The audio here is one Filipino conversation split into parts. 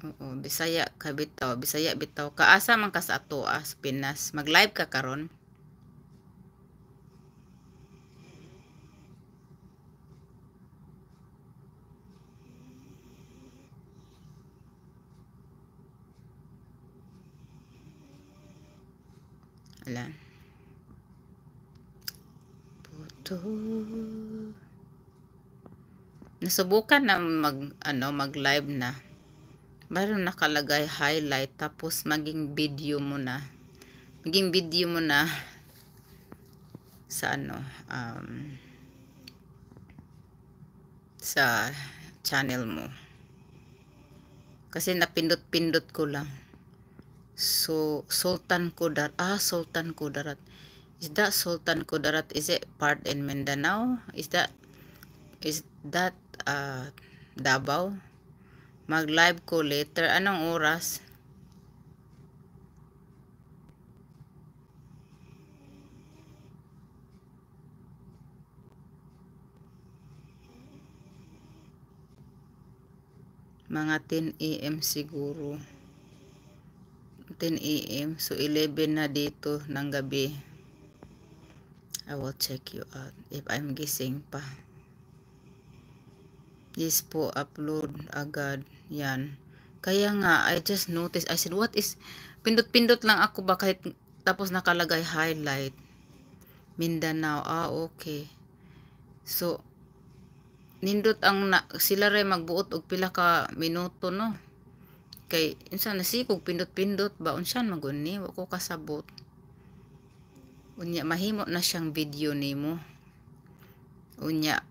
Oo, Bisaya ka bitaw, Bisaya bitaw. Kaasa man ka sa ato sa Pinas. Mag-live ka karon. Ala. Puto. Nasubukan na mag-live na. Meron nakalagay highlight tapos maging video mo na. Maging video mo na sa sa channel mo. Kasi napindot-pindot ko lang. So, Sultan Kudarat. Sultan Kudarat. Is that Sultan Kudarat? Is it part in Mindanao? Is that Davao? Mag-live ko later. Anong oras? Mga 10 AM siguro. 10 AM. So, 11 na dito ng gabi. I will check you out if I'm gising pa. Yes po, upload agad. Yan. Kaya nga, I just noticed. I said, what is... Pindot-pindot lang ako ba kahit tapos nakalagay highlight. Mindanao. Okay. So, nindot ang sila rin magbuot og pila ka minuto, no? Kay, insan nasikog pindot-pindot ba? Unsan maguni? Wako kasabot. Unya, mahimo na siyang video nimo. Unya,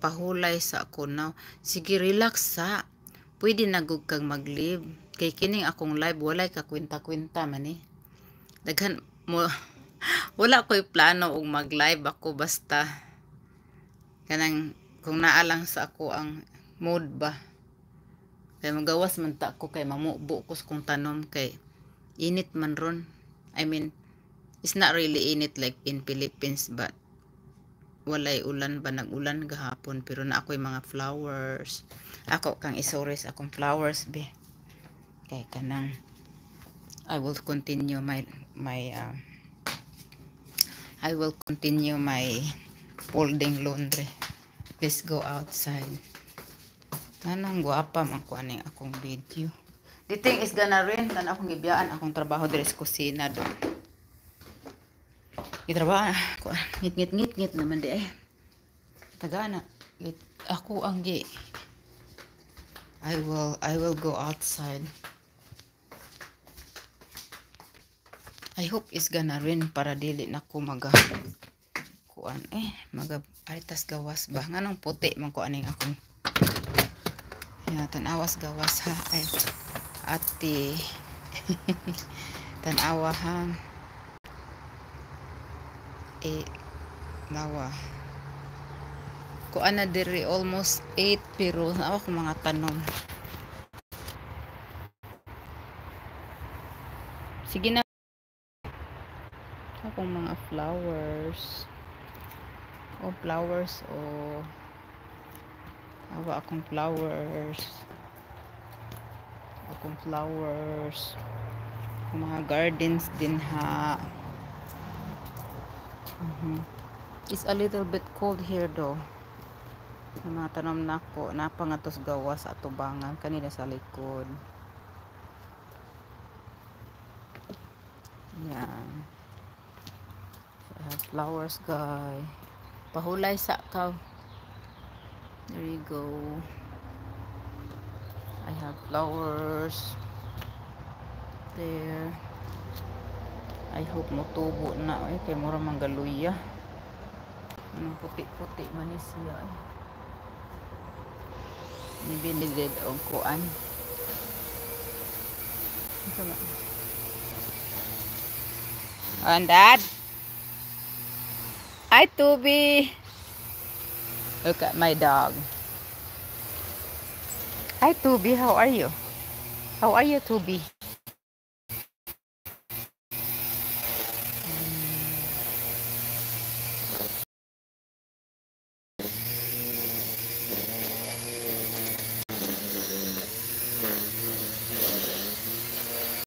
pahulay sa ako now. Sige, relax sa. Pwede nagug kang mag-live. Kay kining akong live, walay ka kwenta-kwenta man eh. Daghan mo, wala ko'y plano og mag-live ako basta. Kanang, kung naalang sa ako ang mood ba. Kay magawas man ta ako kay mamubo ko kung tanom kay init man ron. I mean, it's not really init like in Philippines but walay ulan ba, nag-ulan gahapon pero na ako'y mga flowers. Ako kang isoris akong flowers be. Kay kanang I will continue my folding laundry. Let's go outside. Tanang guwapa man ko aning akong video. The thing is gonna rain tan akong gibiyaan akong trabaho diri sa kusina do. Gitrabaho ko ngit naman di eh. Tagana ako ang I will go outside. I hope it's gonna rain para dili na ko aritas gawas ba nganong puti man ko aning akong tanawas gawas ha ay ate tanawa ha nawa ko ana diri almost 8 pero nawa ko mga tanom. Sige na akong mga flowers awa akong flowers mga gardens din ha. It's a little bit cold here though. Mga tanom na ko napangatos gawas sa tubangan kanina sa likod. Yan. I have flowers guys. Pahulay sa kaw. There you go. I have flowers there. I hope motubo na kay mura manggaluya. Anong puti-puti man siya Nibilidid og kuan. And Dad. Hi, Toby. Look at my dog. Hi, Toby. How are you? How are you, Toby?